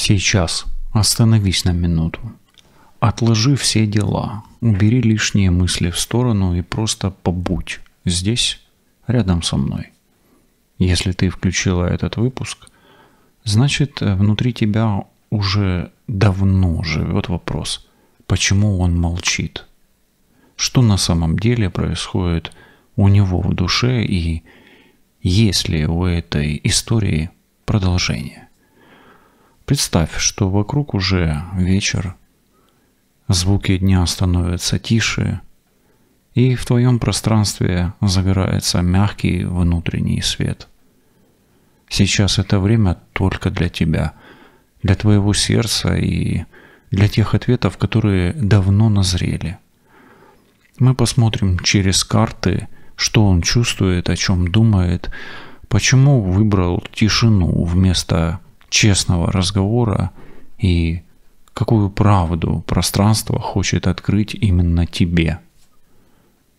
Сейчас остановись на минуту. Отложи все дела, убери лишние мысли в сторону и просто побудь здесь, рядом со мной. Если ты включила этот выпуск, значит, внутри тебя уже давно живет вопрос, почему он молчит, что на самом деле происходит у него в душе и есть ли у этой истории продолжение. Представь, что вокруг уже вечер, звуки дня становятся тише, и в твоем пространстве загорается мягкий внутренний свет. Сейчас это время только для тебя, для твоего сердца и для тех ответов, которые давно назрели. Мы посмотрим через карты, что он чувствует, о чем думает, почему выбрал тишину вместо честного разговора и какую правду пространство хочет открыть именно тебе.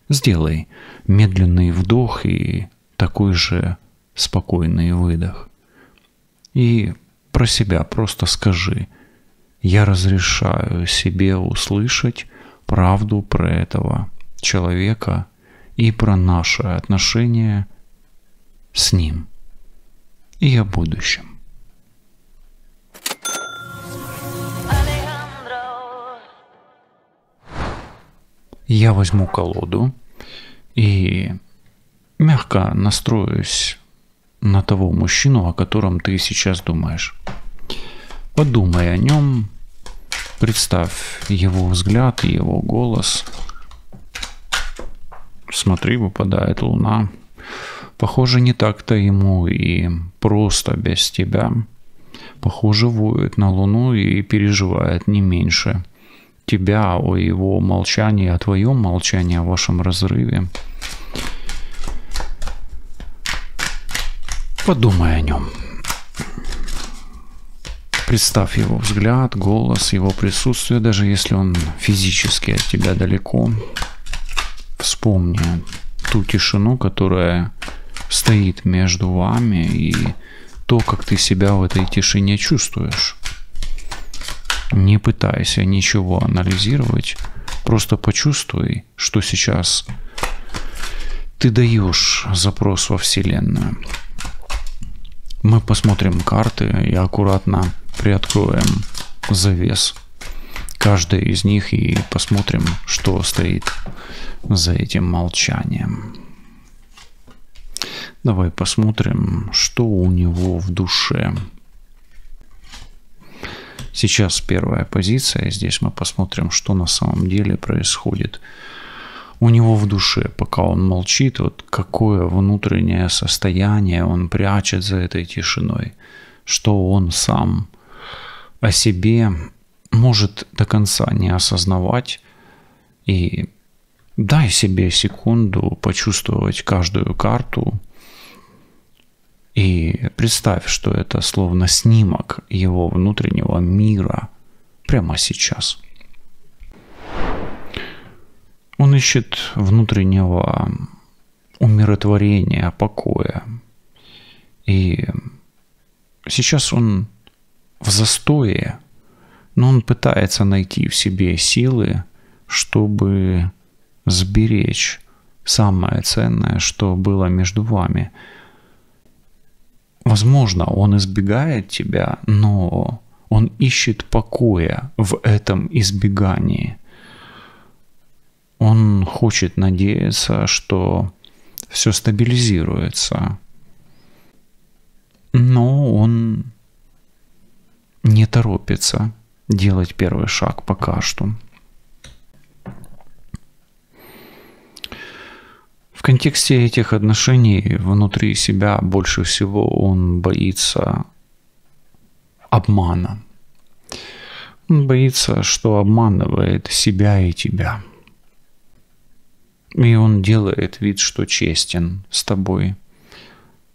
Сделай медленный вдох и такой же спокойный выдох. И про себя просто скажи: я разрешаю себе услышать правду про этого человека и про наши отношения с ним и о будущем. Я возьму колоду и мягко настроюсь на того мужчину, о котором ты сейчас думаешь. Подумай о нем, представь его взгляд, его голос. Смотри, выпадает луна. Похоже, не так-то ему и просто без тебя. Похоже, воет на луну и переживает не меньше тебя, о его молчании, о твоем молчании, о вашем разрыве. Подумай о нем. Представь его взгляд, голос, его присутствие, даже если он физически от тебя далеко. Вспомни ту тишину, которая стоит между вами, и то, как ты себя в этой тишине чувствуешь. Не пытайся ничего анализировать, просто почувствуй, что сейчас ты даешь запрос во Вселенную. Мы посмотрим карты и аккуратно приоткроем завес каждой из них и посмотрим, что стоит за этим молчанием. Давай посмотрим, что у него в душе. Сейчас первая позиция. Здесь мы посмотрим, что на самом деле происходит у него в душе, пока он молчит. Вот какое внутреннее состояние он прячет за этой тишиной, что он сам о себе может до конца не осознавать. И дай себе секунду почувствовать каждую карту. И представь, что это словно снимок его внутреннего мира прямо сейчас. Он ищет внутреннего умиротворения, покоя. И сейчас он в застое, но он пытается найти в себе силы, чтобы сберечь самое ценное, что было между вами. Возможно, он избегает тебя, но он ищет покоя в этом избегании. Он хочет надеяться, что все стабилизируется. Но он не торопится делать первый шаг пока что. В контексте этих отношений внутри себя больше всего он боится обмана. Он боится, что обманывает себя и тебя. И он делает вид, что честен с тобой.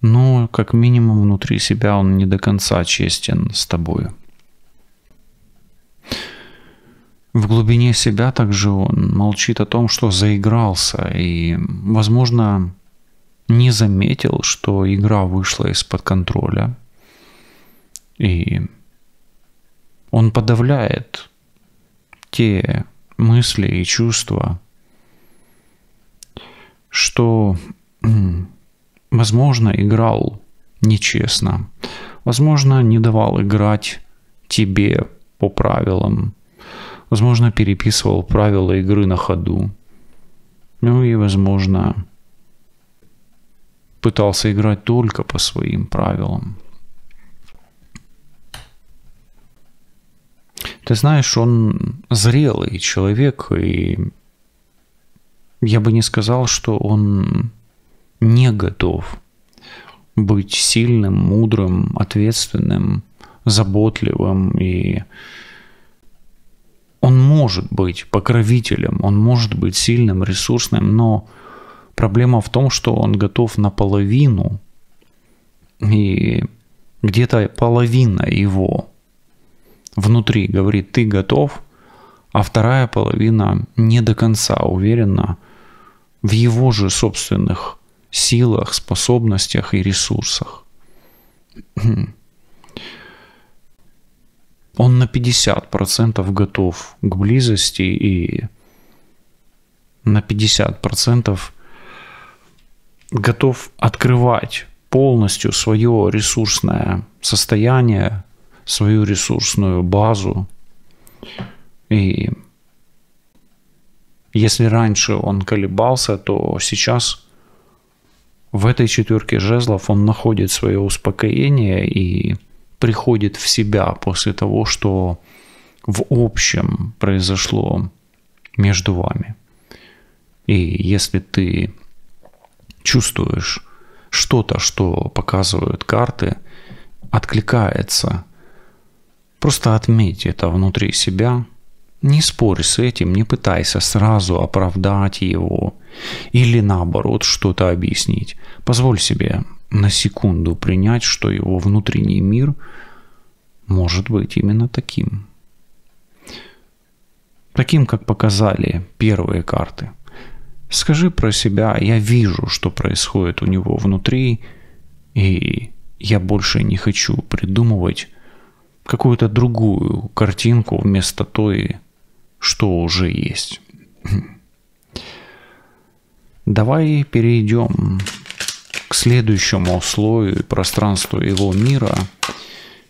Но, как минимум, внутри себя он не до конца честен с тобой. В глубине себя также он молчит о том, что заигрался и, возможно, не заметил, что игра вышла из-под контроля. И Он подавляет те мысли и чувства, что, возможно, играл нечестно, возможно, не давал играть тебе по правилам, возможно, переписывал правила игры на ходу, ну и, возможно, пытался играть только по своим правилам. Ты знаешь, он зрелый человек, и я бы не сказал, что он не готов быть сильным, мудрым, ответственным, заботливым, и он может быть покровителем, он может быть сильным, ресурсным, но проблема в том, что он готов наполовину, и где-то половина его внутри говорит: ты готов, а вторая половина не до конца уверена в его же собственных силах, способностях и ресурсах. Он на 50% готов к близости и на 50% готов открывать полностью свое ресурсное состояние, свою ресурсную базу. И если раньше он колебался, то сейчас в этой четверке жезлов он находит свое успокоение и приходит в себя после того, что в общем произошло между вами. И если ты чувствуешь что-то, что показывают карты, откликается, просто отметь это внутри себя. Не спорь с этим, не пытайся сразу оправдать его или наоборот что-то объяснить. Позволь себе на секунду принять, что его внутренний мир может быть именно таким. Таким, как показали первые карты. Скажи про себя: я вижу, что происходит у него внутри, и я больше не хочу придумывать какую-то другую картинку вместо той, что уже есть. Давай перейдем к следующему слою пространству его мира.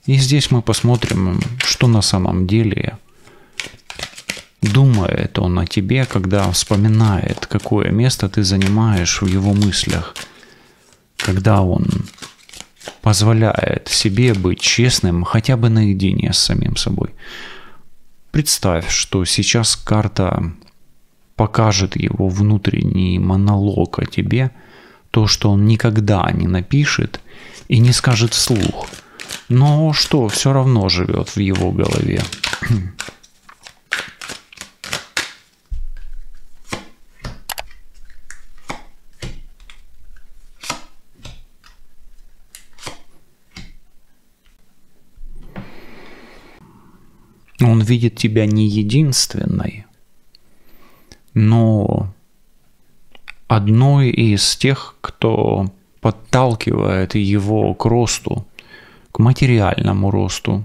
И здесь мы посмотрим, что на самом деле думает он о тебе, когда вспоминает, какое место ты занимаешь в его мыслях, когда он позволяет себе быть честным хотя бы наедине с самим собой. Представь, что сейчас карта покажет его внутренний монолог о тебе, то, что он никогда не напишет и не скажет вслух, но что все равно живет в его голове. Он видит тебя не единственной, но одной из тех, кто подталкивает его к росту, к материальному росту,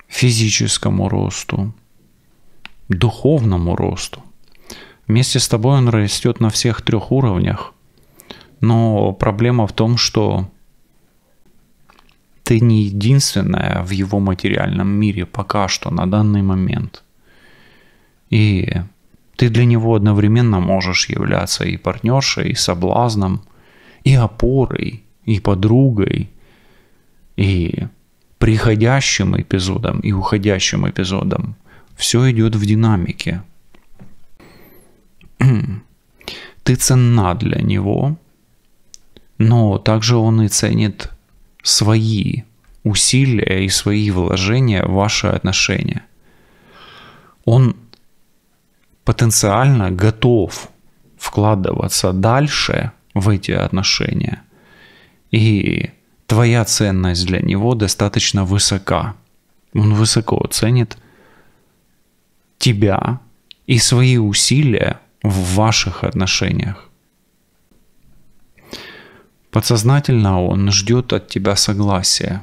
физическому росту, духовному росту. Вместе с тобой он растет на всех 3 уровнях, но проблема в том, что ты не единственная в его материальном мире пока что на данный момент. И ты для него одновременно можешь являться и партнершей, и соблазном, и опорой, и подругой, и приходящим эпизодом, и уходящим эпизодом. Все идет в динамике. Ты ценна для него, но также он и ценит свои усилия и свои вложения в ваши отношения. Он потенциально готов вкладываться дальше в эти отношения. И твоя ценность для него достаточно высока. Он высоко ценит тебя и свои усилия в ваших отношениях. Подсознательно он ждет от тебя согласия.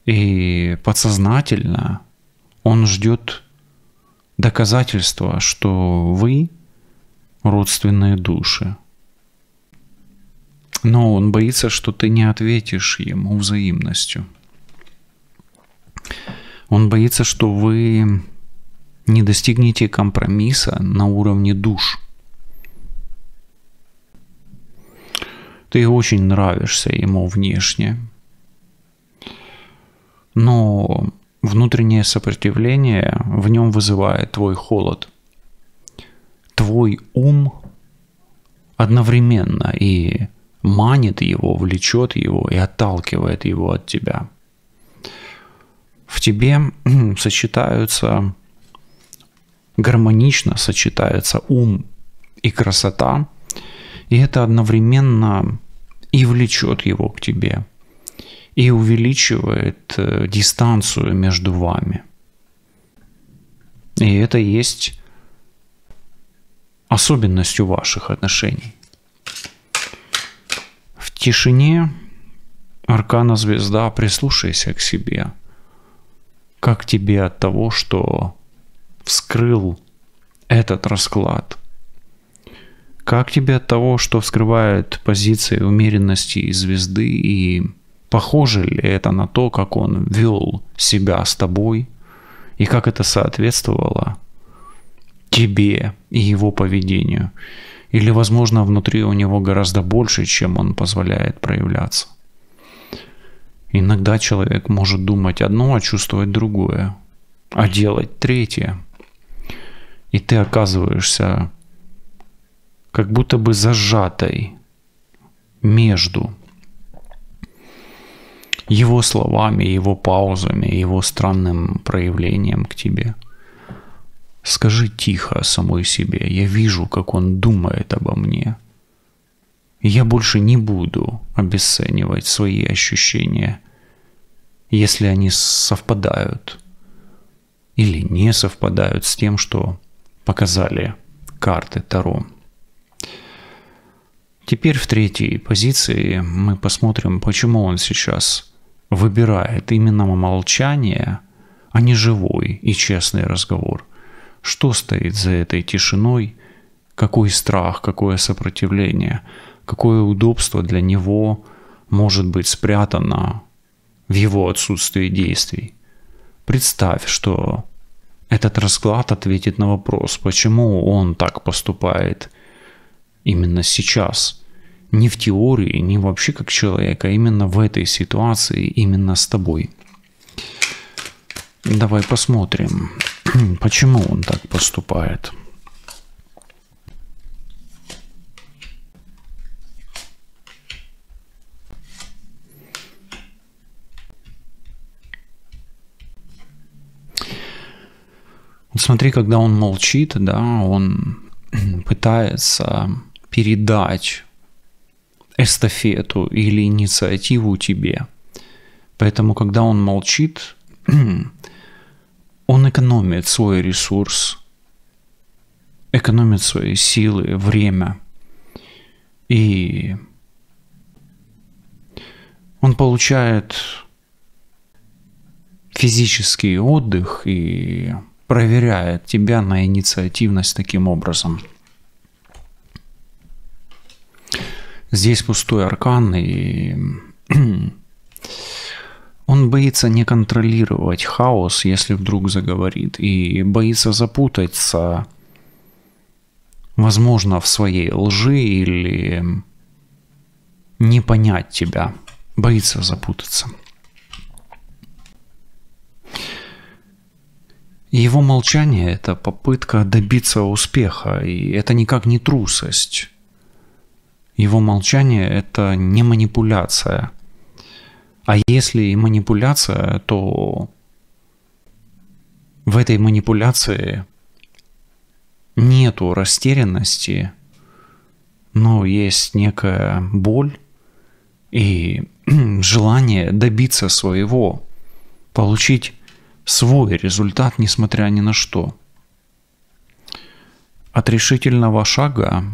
И подсознательно он ждет доказательства, что вы родственные души. Но он боится, что ты не ответишь ему взаимностью. Он боится, что вы не достигнете компромисса на уровне душ. Ты очень нравишься ему внешне, но внутреннее сопротивление в нем вызывает твой холод. Твой ум одновременно и манит его, влечет его и отталкивает его от тебя. В тебе гармонично сочетаются ум и красота, и это одновременно и влечет его к тебе, и увеличивает дистанцию между вами. И это есть особенностью ваших отношений. В тишине аркана звезда, прислушайся к себе. Как тебе от того, что вскрыл этот расклад? Как тебе от того, что вскрывает позиции умеренности и звезды, и похоже ли это на то, как он вел себя с тобой, и как это соответствовало тебе и его поведению? Или, возможно, внутри у него гораздо больше, чем он позволяет проявляться? Иногда человек может думать одно, а чувствовать другое, а делать третье. И ты оказываешься как будто бы зажатой между его словами, его паузами, его странным проявлением к тебе. Скажи тихо самой себе: я вижу, как он думает обо мне. И я больше не буду обесценивать свои ощущения, если они совпадают или не совпадают с тем, что показали карты Таро. Теперь в третьей позиции мы посмотрим, почему он сейчас выбирает именно молчание, а не живой и честный разговор. Что стоит за этой тишиной, какой страх, какое сопротивление, какое удобство для него может быть спрятано в его отсутствии действий. Представь, что этот расклад ответит на вопрос, почему он так поступает именно сейчас. Не в теории, не вообще как человек, а именно в этой ситуации, именно с тобой. Давай посмотрим, почему он так поступает. Смотри, когда он молчит, да, он пытается передать эстафету или инициативу тебе. Поэтому, когда он молчит, он экономит свой ресурс, экономит свои силы, время. И он получает физический отдых и проверяет тебя на инициативность таким образом. Здесь пустой аркан, и он боится не контролировать хаос, если вдруг заговорит, и боится запутаться, возможно, в своей лжи или не понять тебя, боится запутаться. Его молчание – это попытка добиться успеха, и это никак не трусость. Его молчание – это не манипуляция. А если и манипуляция, то в этой манипуляции нету растерянности, но есть некая боль и желание добиться своего, получить свой результат, несмотря ни на что. От решительного шага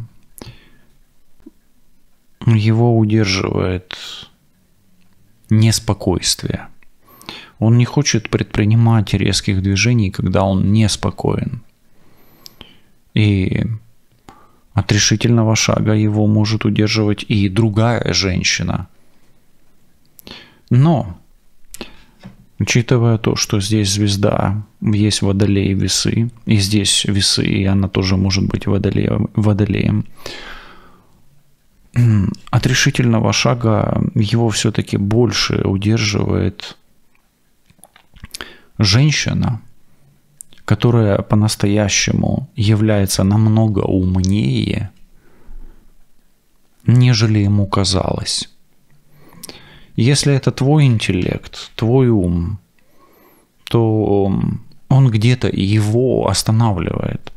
его удерживает неспокойствие. Он не хочет предпринимать резких движений, когда он неспокоен. И от решительного шага его может удерживать и другая женщина. Но, учитывая то, что здесь звезда, есть Водолей и Весы, и здесь Весы, и она тоже может быть Водолеем, от решительного шага его все-таки больше удерживает женщина, которая по-настоящему является намного умнее, нежели ему казалось. Если это твой интеллект, твой ум, то он где-то его останавливает.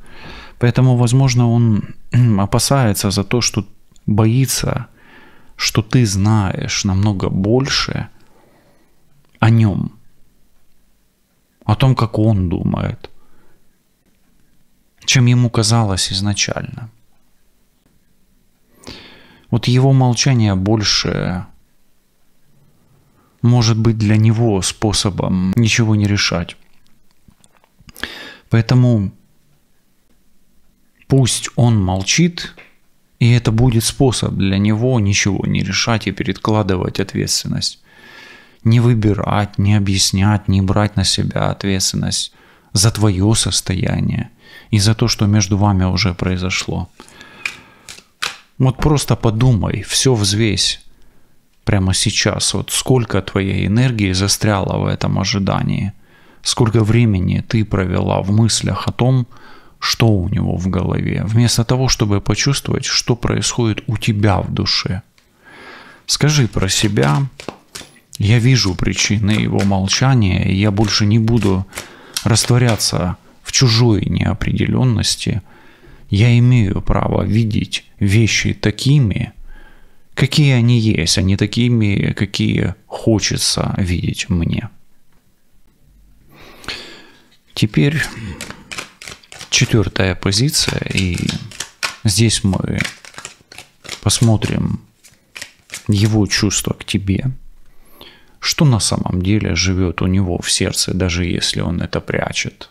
Поэтому, возможно, он опасается за то, что боится, что ты знаешь намного больше о нем, о том, как он думает, чем ему казалось изначально. Вот его молчание больше может быть для него способом ничего не решать. Поэтому пусть он молчит, и это будет способ для него ничего не решать и перекладывать ответственность. Не выбирать, не объяснять, не брать на себя ответственность за твое состояние и за то, что между вами уже произошло. Вот просто подумай, все взвесь прямо сейчас. Вот сколько твоей энергии застряло в этом ожидании, сколько времени ты провела в мыслях о том, что у него в голове, вместо того, чтобы почувствовать, что происходит у тебя в душе. Скажи про себя: я вижу причины его молчания, и я больше не буду растворяться в чужой неопределенности. Я имею право видеть вещи такими, какие они есть, а не такими, какие хочется видеть мне. Теперь 4-я позиция, и здесь мы посмотрим его чувства к тебе, что на самом деле живет у него в сердце, даже если он это прячет,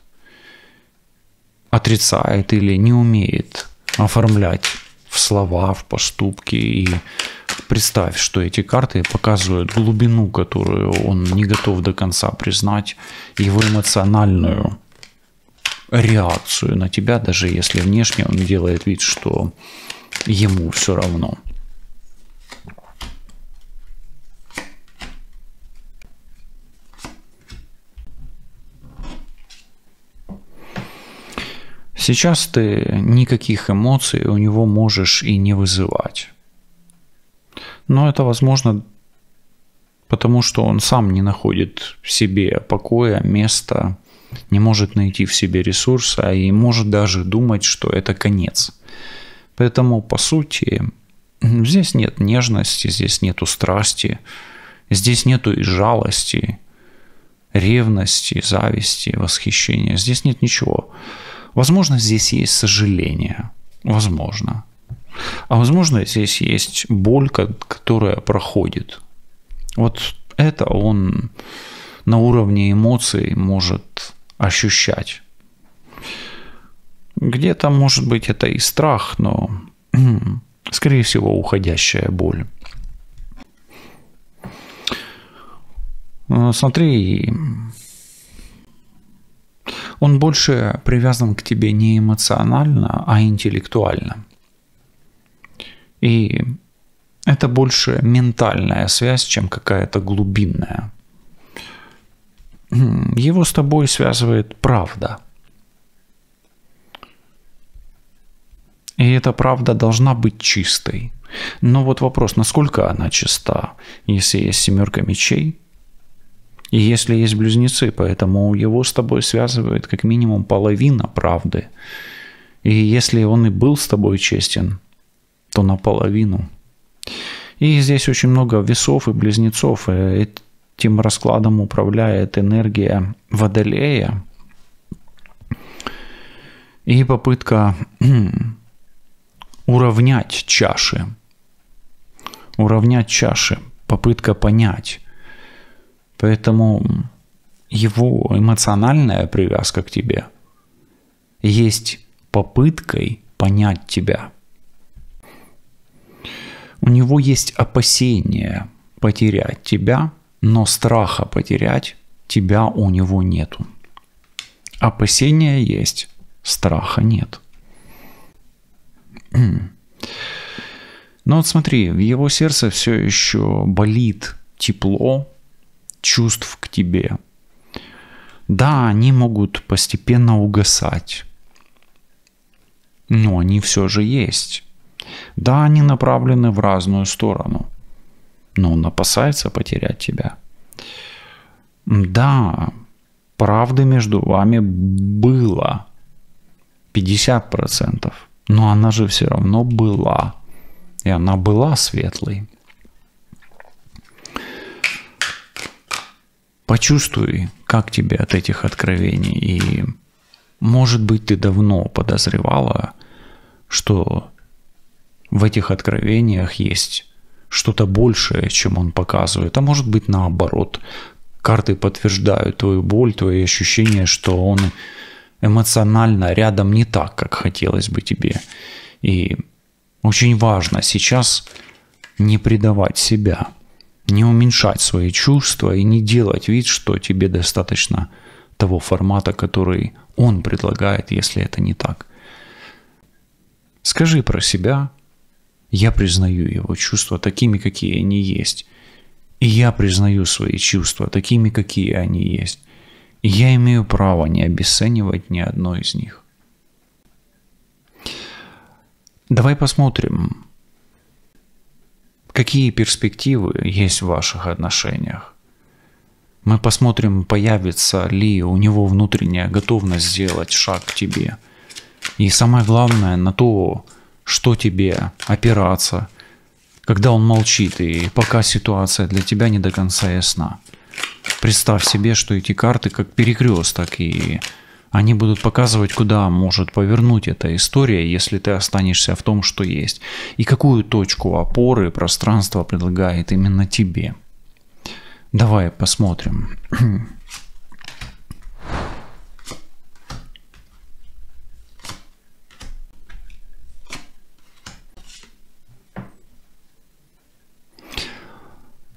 отрицает или не умеет оформлять в слова, в поступки. И представь, что эти карты показывают глубину, которую он не готов до конца признать, его эмоциональную реакцию на тебя, даже если внешне он делает вид, что ему все равно. Сейчас ты никаких эмоций у него можешь и не вызывать. Но это возможно потому, что он сам не находит в себе покоя, места, не может найти в себе ресурса и может даже думать, что это конец. Поэтому, по сути, здесь нет нежности, здесь нету страсти, здесь нету и жалости, ревности, зависти, восхищения. Здесь нет ничего. Возможно, здесь есть сожаление. Возможно. А возможно, здесь есть боль, которая проходит. Вот это он на уровне эмоций может ощущать. Где-то, может быть, это и страх, но, скорее всего, уходящая боль. Смотри, он больше привязан к тебе не эмоционально, а интеллектуально. И это больше ментальная связь, чем какая-то глубинная. Его с тобой связывает правда. И эта правда должна быть чистой. Но вот вопрос, насколько она чиста, если есть 7 мечей, и если есть близнецы, поэтому его с тобой связывает как минимум половина правды. И если он и был с тобой честен, то наполовину. И здесь очень много весов и близнецов. И этим раскладом управляет энергия Водолея. И попытка уравнять чаши. Уравнять чаши. Попытка понять. Поэтому его эмоциональная привязка к тебе есть попыткой понять тебя. У него есть опасение потерять тебя, но страха потерять тебя у него нету. Опасения есть, страха нет. Но вот смотри, в его сердце все еще болит тепло чувств к тебе. Да, они могут постепенно угасать, но они все же есть. Да, они направлены в разную сторону, но он опасается потерять тебя. Да, правды между вами было 50%, но она же все равно была. И она была светлой. Почувствуй, как тебе от этих откровений. И, может быть, ты давно подозревала, что в этих откровениях есть что-то большее, чем он показывает. А может быть, наоборот. Карты подтверждают твою боль, твои ощущения, что он эмоционально рядом не так, как хотелось бы тебе. И очень важно сейчас не предавать себя, не уменьшать свои чувства и не делать вид, что тебе достаточно того формата, который он предлагает, если это не так. Скажи про себя: я признаю его чувства такими, какие они есть. И я признаю свои чувства такими, какие они есть. И я имею право не обесценивать ни одно из них. Давай посмотрим, какие перспективы есть в ваших отношениях. Мы посмотрим, появится ли у него внутренняя готовность сделать шаг к тебе. И самое главное, на то, что тебе опираться, когда он молчит и пока ситуация для тебя не до конца ясна. Представь себе, что эти карты как перекресток, и они будут показывать, куда может повернуть эта история, если ты останешься в том, что есть. И какую точку опоры пространство предлагает именно тебе. Давай посмотрим.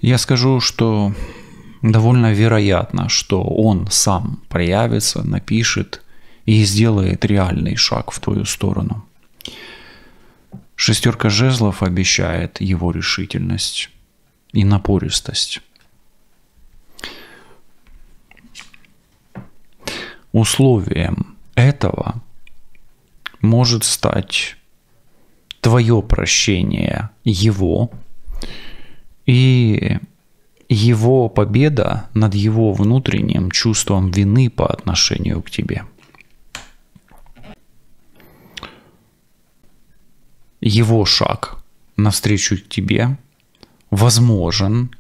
Я скажу, что довольно вероятно, что он сам проявится, напишет и сделает реальный шаг в твою сторону. Шестерка жезлов обещает его решительность и напористость. Условием этого может стать твое прощение его и его победа над его внутренним чувством вины по отношению к тебе. Его шаг навстречу тебе возможен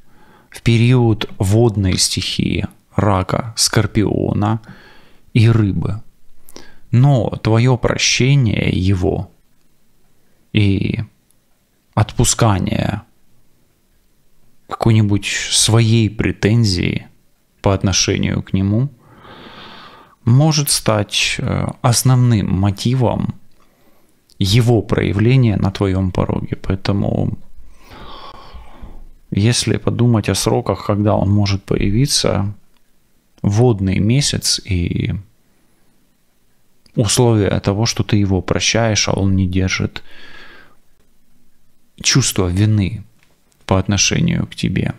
в период водной стихии рака, скорпиона и рыбы. Но твое прощение его и отпускание какой-нибудь своей претензии по отношению к нему может стать основным мотивом его проявления на твоем пороге. Поэтому, если подумать о сроках, когда он может появиться, водный месяц и условия того, что ты его прощаешь, а он не держит чувство вины по отношению к тебе.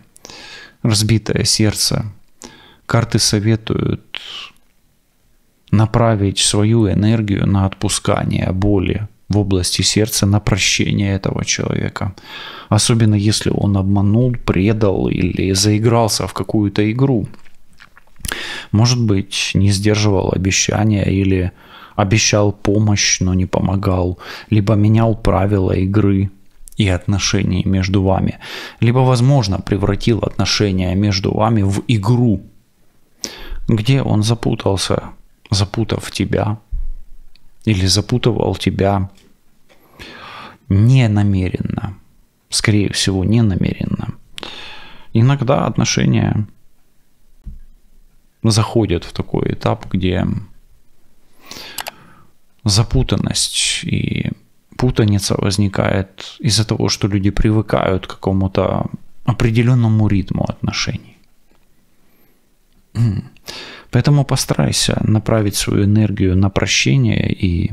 Разбитое сердце. Карты советуют направить свою энергию на отпускание боли в области сердца, на прощение этого человека. Особенно если он обманул, предал или заигрался в какую-то игру. Может быть, не сдерживал обещания или обещал помощь, но не помогал. Либо менял правила игры и отношений между вами. Либо, возможно, превратил отношения между вами в игру, где он запутался, запутав тебя, или запутывал тебя не намеренно, скорее всего, не намеренно. Иногда отношения заходят в такой этап, где запутанность и путаница возникает из-за того, что люди привыкают к какому-то определенному ритму отношений. Поэтому постарайся направить свою энергию на прощение, и,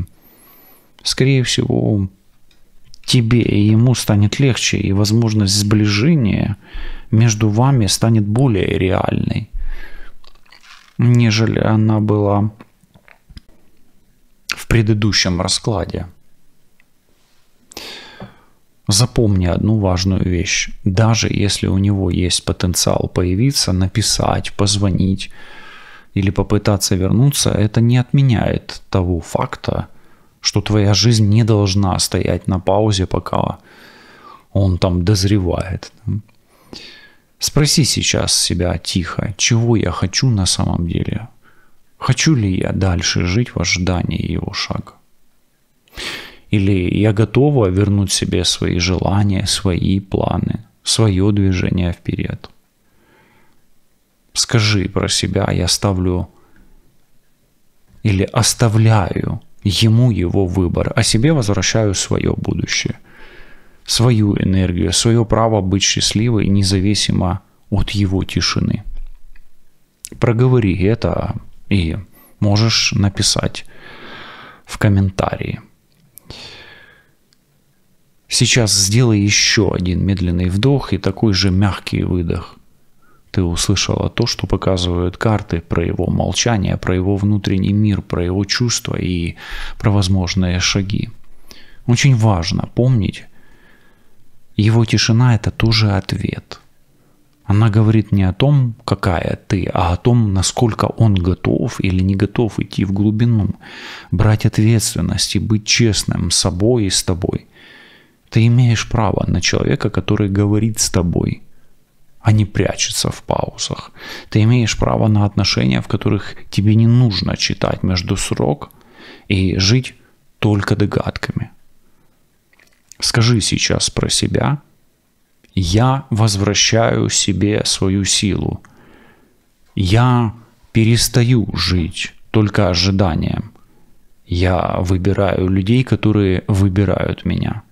скорее всего, тебе и ему станет легче, и возможность сближения между вами станет более реальной, нежели она была в предыдущем раскладе. Запомни одну важную вещь. Даже если у него есть потенциал появиться, написать, позвонить или попытаться вернуться, это не отменяет того факта, что твоя жизнь не должна стоять на паузе, пока он там дозревает. Спроси сейчас себя тихо, чего я хочу на самом деле. Хочу ли я дальше жить в ожидании его шага? Или я готова вернуть себе свои желания, свои планы, свое движение вперед? Скажи про себя, я ставлю или оставляю ему его выбор, а себе возвращаю свое будущее, свою энергию, свое право быть счастливой независимо от его тишины. Проговори это и можешь написать в комментарии. Сейчас сделай еще один медленный вдох и такой же мягкий выдох. Ты услышала то, что показывают карты про его молчание, про его внутренний мир, про его чувства и про возможные шаги. Очень важно помнить, его тишина – это тоже ответ. Она говорит не о том, какая ты, а о том, насколько он готов или не готов идти в глубину, брать ответственность и быть честным с собой и с тобой. Ты имеешь право на человека, который говорит с тобой, а не прячется в паузах. Ты имеешь право на отношения, в которых тебе не нужно читать между строк и жить только догадками. Скажи сейчас про себя: я возвращаю себе свою силу. Я перестаю жить только ожиданием. Я выбираю людей, которые выбирают меня.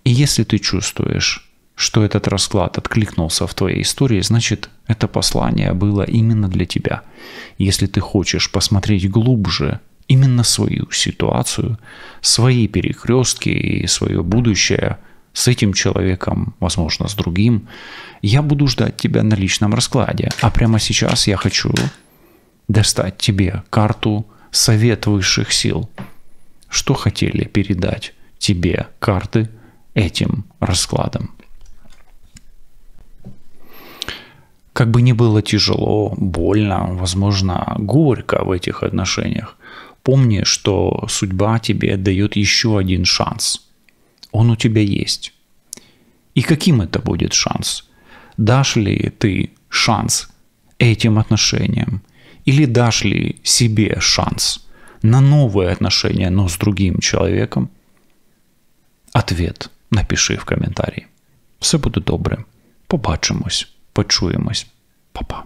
И если ты чувствуешь, что этот расклад откликнулся в твоей истории, значит, это послание было именно для тебя. Если ты хочешь посмотреть глубже именно свою ситуацию, свои перекрестки и свое будущее с этим человеком, возможно, с другим, я буду ждать тебя на личном раскладе. А прямо сейчас я хочу достать тебе карту «Совет высших сил». Что хотели передать тебе карты этим раскладом? Как бы ни было тяжело, больно, возможно, горько в этих отношениях, помни, что судьба тебе дает еще один шанс. Он у тебя есть. И каким это будет шанс? Дашь ли ты шанс этим отношениям? Или дашь ли себе шанс на новые отношения, но с другим человеком? Ответ напиши в коментарі. Все буде добре. Побачимось. Почуємось. Па-па.